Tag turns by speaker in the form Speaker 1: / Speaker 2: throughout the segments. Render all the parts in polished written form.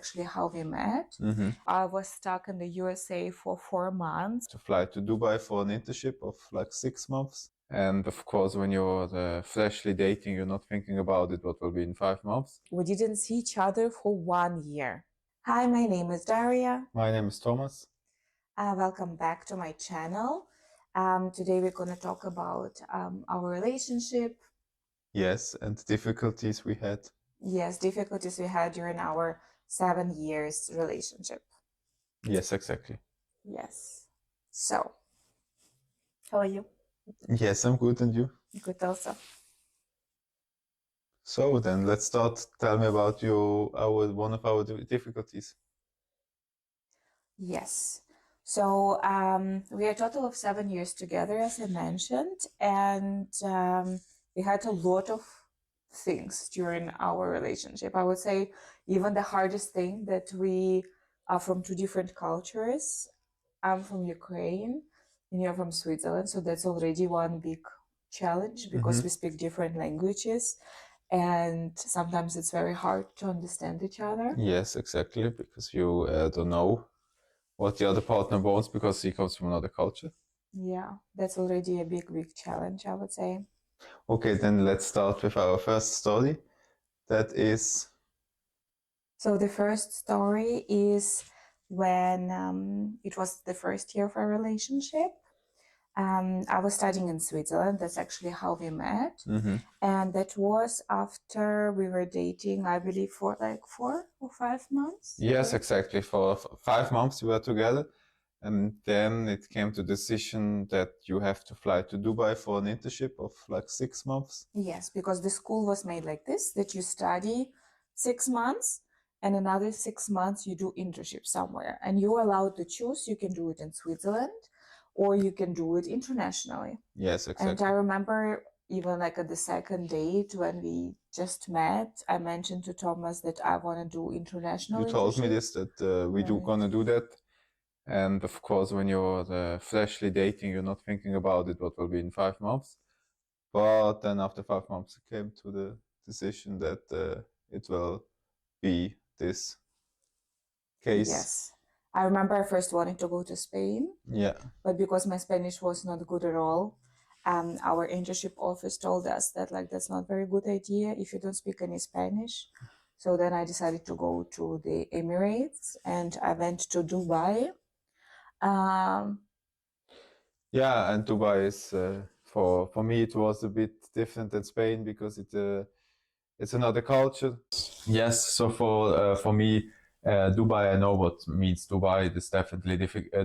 Speaker 1: actually how we met. I was stuck in the USA for 4 months.
Speaker 2: To fly to Dubai for an internship of like 6 months. And of course, when you're freshly dating, you're not thinking about it, what will be in 5 months.
Speaker 1: We didn't see each other for 1 year. Hi, my name is Daria.
Speaker 2: My name is Thomas.
Speaker 1: Welcome back to my channel. Today we're going to talk about our relationship.
Speaker 2: Yes, and difficulties we had.
Speaker 1: Yes, difficulties we had during our 7 years relationship.
Speaker 2: Yes, exactly.
Speaker 1: Yes. So, how are you?
Speaker 2: Yes, I'm good, and you?
Speaker 1: Good also.
Speaker 2: So then let's start. Tell me about one of our difficulties.
Speaker 1: Yes. So we are a total of 7 years together, as I mentioned, and we had a lot of things during our relationship. I would say even the hardest thing that we are from two different cultures. I'm from Ukraine and you're from Switzerland, so that's already one big challenge because we speak different languages and sometimes it's very hard to understand each other.
Speaker 2: Yes, exactly, because you don't know what the other partner wants because he comes from another culture.
Speaker 1: Yeah, that's already a big challenge, I would say.
Speaker 2: Okay, then let's start with our first story. That is...
Speaker 1: So the first story is when it was the first year of our relationship. I was studying in Switzerland. That's actually how we met. And that was after we were dating, I believe, for like 4 or 5 months.
Speaker 2: Yes, exactly. For 5 months we were together. And then it came to the decision that you have to fly to Dubai for an internship of like 6 months.
Speaker 1: Yes, because the school was made like this, that you study 6 months and another 6 months you do internship somewhere. And you're allowed to choose. You can do it in Switzerland or you can do it internationally.
Speaker 2: Yes, exactly.
Speaker 1: And I remember even like at the second date when we just met, I mentioned to Thomas that I want to do international.
Speaker 2: You told me this, that we gonna do that. And of course, when you're freshly dating, you're not thinking about it, what will be in 5 months. But then after 5 months, it came to the decision that it will be this case.
Speaker 1: Yes. I remember I first wanted to go to Spain.
Speaker 2: Yeah.
Speaker 1: But because my Spanish was not good at all, our internship office told us that like that's not a very good idea if you don't speak any Spanish. So then I decided to go to the Emirates and I went to Dubai.
Speaker 2: Yeah, and Dubai is for me it was a bit different than Spain because it's another culture. Yes, so for me, Dubai, I know what means Dubai. It is definitely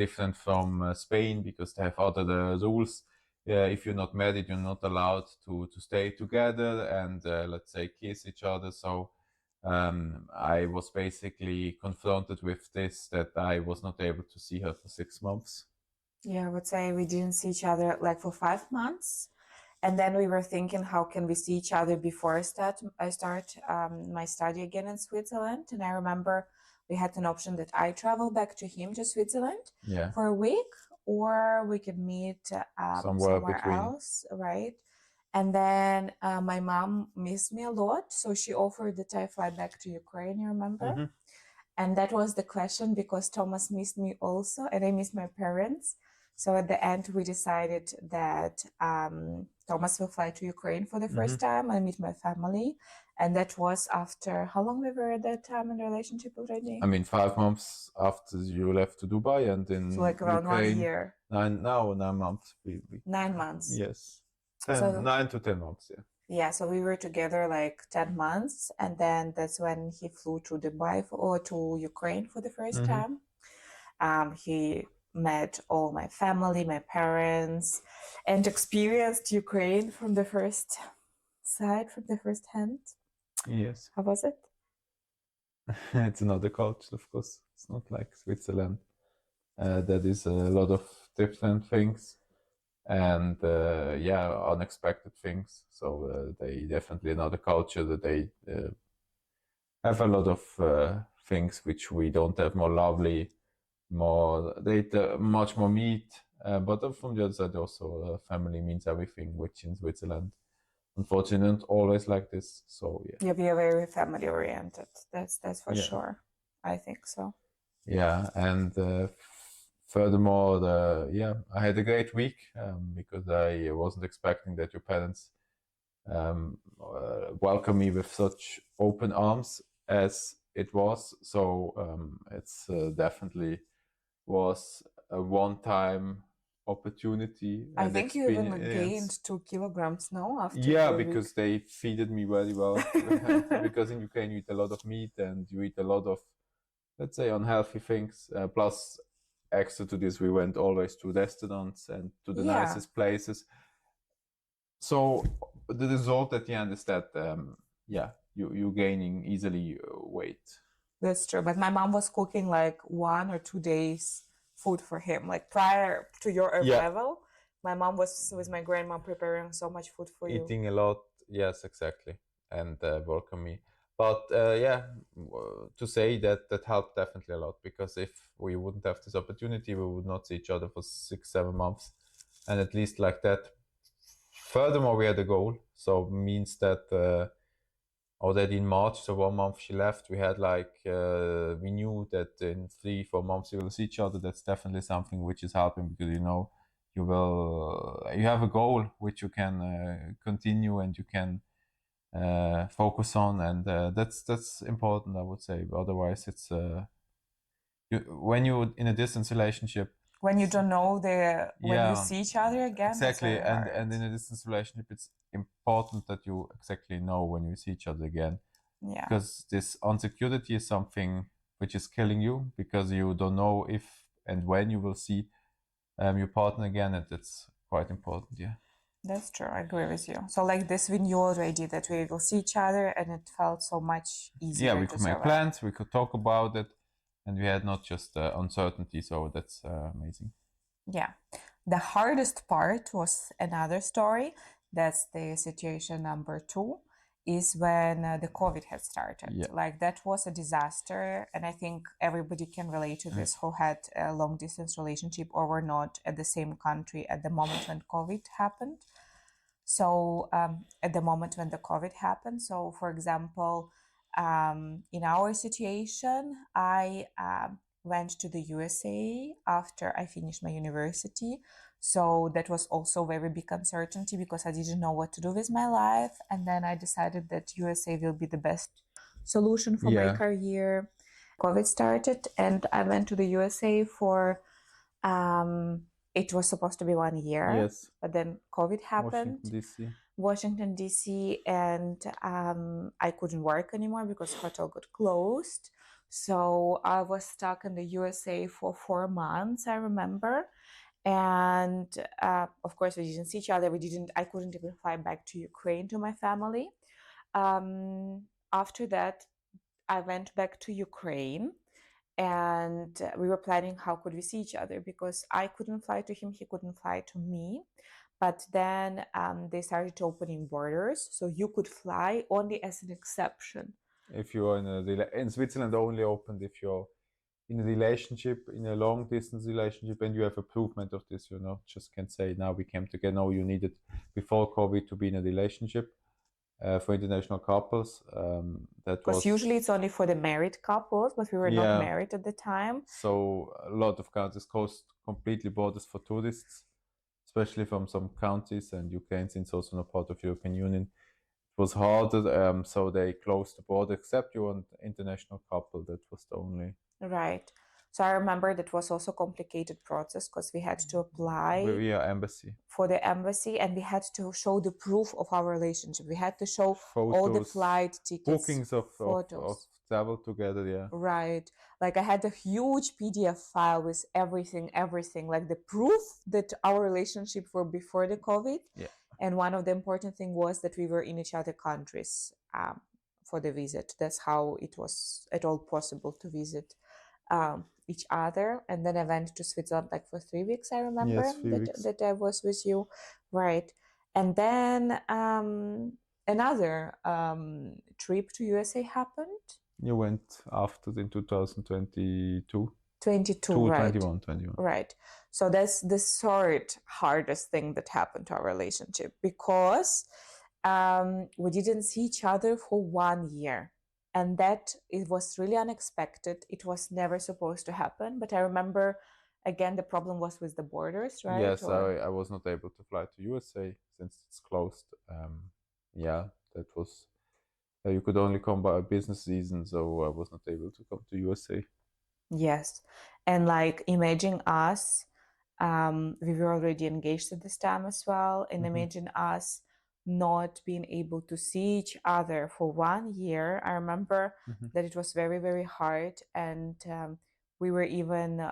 Speaker 2: different from Spain because they have other rules. If you're not married, you're not allowed to stay together and let's say kiss each other. So I was basically confronted with this, that I was not able to see her for 6 months.
Speaker 1: Yeah, I would say we didn't see each other like for 5 months. And then we were thinking, how can we see each other before I start my study again in Switzerland? And I remember we had an option that I travel back to him to Switzerland for a week, or we could meet somewhere else, right? And then my mom missed me a lot, so she offered that I fly back to Ukraine, you remember? And that was the question because Thomas missed me also, and I missed my parents. So at the end, we decided that Thomas will fly to Ukraine for the first time and meet my family. And that was after, how long we were at that time in a relationship already?
Speaker 2: I mean, 5 months after you left to Dubai, and in
Speaker 1: so like around
Speaker 2: Ukraine,
Speaker 1: 1 year.
Speaker 2: 9 months.
Speaker 1: 9 months.
Speaker 2: Yes. 9 to 10 months, yeah.
Speaker 1: Yeah, so we were together like 10 months. And then that's when he flew to Dubai or to Ukraine for the first time. He met all my family, my parents, and experienced Ukraine from the first side, from the first hand.
Speaker 2: Yes.
Speaker 1: How was it?
Speaker 2: It's another culture, of course. It's not like Switzerland. There is a lot of different things and yeah, unexpected things. So they definitely another culture that they have a lot of things which we don't have, more lovely, more data, much more meat. But from the other side also family means everything, which in Switzerland unfortunately not always like this. So yeah.
Speaker 1: Yeah, we are very family oriented. That's for sure. I think so.
Speaker 2: Yeah, and furthermore, I had a great week because I wasn't expecting that your parents welcome me with such open arms as it was. So it's definitely was a one-time opportunity
Speaker 1: I
Speaker 2: and
Speaker 1: think you even
Speaker 2: experience.
Speaker 1: gained 2 kilograms now after
Speaker 2: Yeah,
Speaker 1: the week.
Speaker 2: because they feeded me very well. Because in Ukraine you eat a lot of meat and you eat a lot of, let's say, unhealthy things. Plus, extra to this, we went always to restaurants and to the
Speaker 1: Yeah.
Speaker 2: nicest places. So the result at the end is that, you gaining easily weight.
Speaker 1: That's true. But my mom was cooking like 1 or 2 days food for him. Like prior to your arrival, my mom was with my grandma preparing so much food for you.
Speaker 2: Eating a lot, yes, exactly, and welcome me. But to say that helped definitely a lot, because if we wouldn't have this opportunity, we would not see each other for 6-7 months, and at least like that. Furthermore, we had a goal, so means that already in March, so 1 month she left, we had we knew that in 3-4 months we will see each other. That's definitely something which is helping, because you have a goal which you can continue and you can focus on, and that's important, I would say. Otherwise, it's when you're in a distance relationship,
Speaker 1: when you don't know when you
Speaker 2: yeah,
Speaker 1: see each other again,
Speaker 2: exactly,
Speaker 1: that's very hard.
Speaker 2: and in a distance relationship, it's important that you exactly know when you see each other again.
Speaker 1: Yeah,
Speaker 2: Because this insecurity is something which is killing you, because you don't know if and when you will see your partner again, and that's quite important. Yeah,
Speaker 1: that's true. I agree with you. So like this, we knew already that we will see each other, and it felt so much easier.
Speaker 2: yeah, we
Speaker 1: to
Speaker 2: could make
Speaker 1: survive.
Speaker 2: plans, we could talk about it, and we had not just uncertainty. So that's amazing.
Speaker 1: Yeah. The hardest part was another story. That's the situation number 2, is when the COVID had started.
Speaker 2: Yeah.
Speaker 1: Like that was a disaster. And I think everybody can relate to this who had a long distance relationship or were not at the same country at the moment when COVID happened. So at the moment when the COVID happened, so for example, in our situation, I went to the USA after I finished my university. So that was also very big uncertainty because I didn't know what to do with my life. And then I decided that USA will be the best solution for my career. COVID started and I went to the USA for it was supposed to be 1 year.
Speaker 2: Yes.
Speaker 1: But then COVID happened. Washington, D.C., and I couldn't work anymore because hotel got closed. So I was stuck in the USA for 4 months, I remember. And of course, we didn't see each other. I couldn't even fly back to Ukraine to my family. After that, I went back to Ukraine. And we were planning how could we see each other, because I couldn't fly to him, he couldn't fly to me. But then they started opening borders, so you could fly only as an exception.
Speaker 2: If you're in Switzerland, only opened if you're in a relationship, in a long distance relationship, and you have a proof of this. Just can't say now we came together. No, you needed before COVID to be in a relationship. For international couples,
Speaker 1: because usually it's only for the married couples, but we were not married at the time.
Speaker 2: So a lot of countries closed completely borders for tourists, especially from some countries, and Ukraine, since also not part of European Union, it was harder. So they closed the border, except you want international couple. That was the only.
Speaker 1: Right. So I remember that was also a complicated process because we had to apply
Speaker 2: embassy.
Speaker 1: For the embassy, and we had to show the proof of our relationship. We had to show photos, all the flight tickets,
Speaker 2: bookings of travel together. Yeah.
Speaker 1: Right. Like I had a huge PDF file with everything, like the proof that our relationship were before the COVID.
Speaker 2: Yeah.
Speaker 1: And one of the important thing was that we were in each other countries for the visit. That's how it was at all possible to visit each other. And then I went to Switzerland like for 3 weeks, I remember.
Speaker 2: Yes, 3 weeks.
Speaker 1: That I was with you. Right. And then another trip to USA happened.
Speaker 2: You went after in 2022.
Speaker 1: 21. Right. So that's the third hardest thing that happened to our relationship, because we didn't see each other for 1 year. And that it was really unexpected. It was never supposed to happen. But I remember, again, the problem was with the borders, right?
Speaker 2: Yes, I was not able to fly to USA since it's closed. Yeah, that was you could only come by a business season, so I was not able to come to USA.
Speaker 1: Yes. And like imagine us, we were already engaged at this time as well. And imagine us not being able to see each other for 1 year. I remember that it was very, very hard. And we were even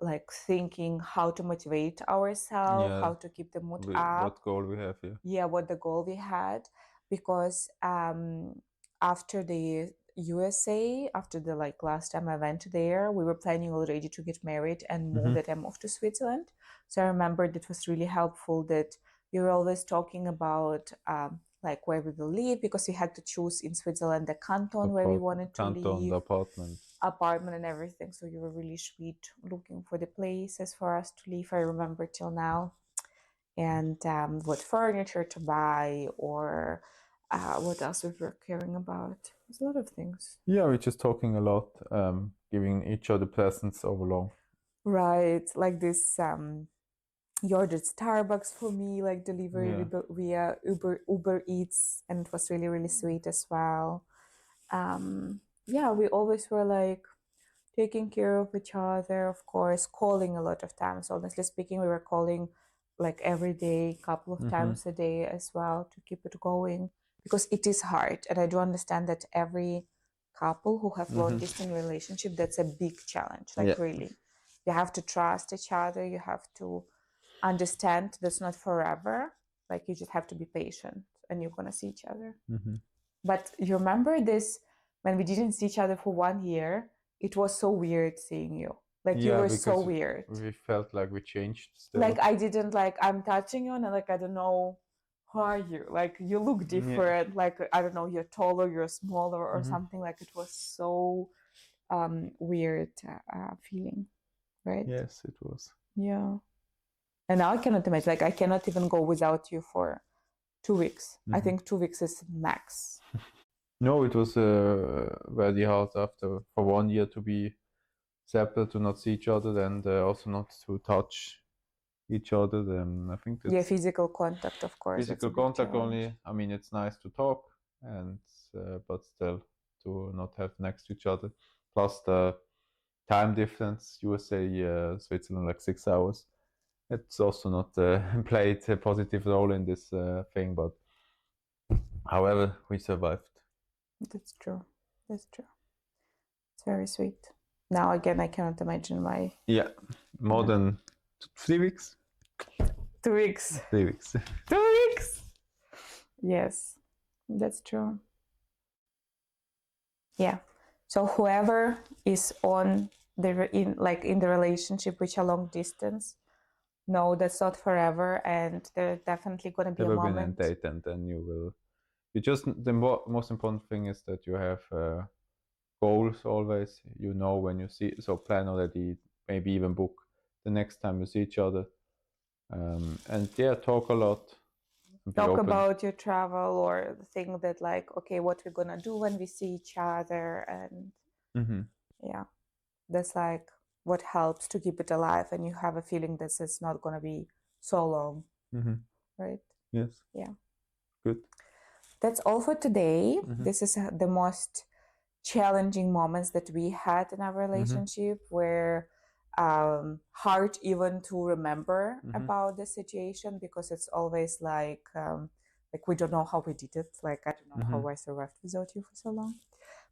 Speaker 1: like thinking how to motivate ourselves,
Speaker 2: Yeah.
Speaker 1: how to keep the mood up.
Speaker 2: What goal we have here?
Speaker 1: Yeah, what the goal we had. Because after the USA, after the like last time I went there, we were planning already to get married and move, that I moved to Switzerland. So I remember it was really helpful that we were always talking about like where we will live, because we had to choose in Switzerland the canton where we wanted to live,
Speaker 2: the
Speaker 1: apartment and everything. So you were really sweet looking for the places for us to live. I remember till now. And what furniture to buy, or what else we were caring about. There's a lot of things.
Speaker 2: Yeah, we're just talking a lot, giving each other presents over long.
Speaker 1: Right, like this. You ordered Starbucks for me, like delivery via Uber Eats, and it was really, really sweet as well. Yeah, we always were like taking care of each other, of course, calling a lot of times. Honestly speaking, we were calling like every day, couple of times a day as well, to keep it going, because it is hard. And I do understand that every couple who have long distance relationship, that's a big challenge. Like really, you have to trust each other. You have to understand that's not forever. Like you just have to be patient, and you're gonna see each other. But you remember this, when we didn't see each other for 1 year, it was so weird seeing you. Like you were so weird.
Speaker 2: We felt like we changed still.
Speaker 1: Like I didn't, like I'm touching you and like I don't know, who are you? Like you look different. Like I don't know, you're taller, you're smaller or something. Like it was so weird feeling, right?
Speaker 2: Yes, it was.
Speaker 1: Yeah. And now I cannot imagine. Like I cannot even go without you for 2 weeks. I think 2 weeks is max.
Speaker 2: No, it was very hard after for 1 year to be separate, to not see each other, and also not to touch each other. Then I think that's
Speaker 1: physical contact, of course.
Speaker 2: Physical contact only. I mean, it's nice to talk, and but still to not have next to each other. Plus the time difference, USA, Switzerland, like 6 hours. It's also not played a positive role in this thing, but however, we survived.
Speaker 1: That's true. That's true. It's very sweet. Now again, I cannot imagine my...
Speaker 2: Yeah, more than 3 weeks?
Speaker 1: 2 weeks.
Speaker 2: 3 weeks.
Speaker 1: 2 weeks! Yes, that's true. Yeah. So whoever is in the relationship which are long distance, no, that's not forever, and there's definitely going to be a moment.
Speaker 2: There will be an end date, and then you will... the most important thing is that you have goals always. You know when you see, so plan already, maybe even book the next time you see each other, and yeah, talk a lot.
Speaker 1: Talk about your travel, or the thing that like, okay, what we're gonna do when we see each other, and yeah, that's like what helps to keep it alive, and you have a feeling that it's not gonna be so long, right?
Speaker 2: Yes.
Speaker 1: Yeah.
Speaker 2: Good.
Speaker 1: That's all for today. This is the most challenging moments that we had in our relationship, where hard even to remember about the situation, because it's always like we don't know how we did it. Like I don't know how I survived without you for so long.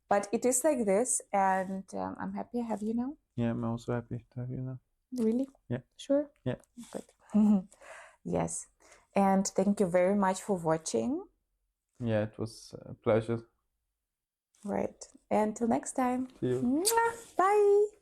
Speaker 1: But it is like this, and I'm happy I have you now.
Speaker 2: Yeah, I'm also happy to have you now.
Speaker 1: Really?
Speaker 2: Yeah.
Speaker 1: Sure?
Speaker 2: Yeah.
Speaker 1: Good. Yes. And thank you very much for watching.
Speaker 2: Yeah, it was a pleasure.
Speaker 1: Right. Until next time.
Speaker 2: See you.
Speaker 1: Bye.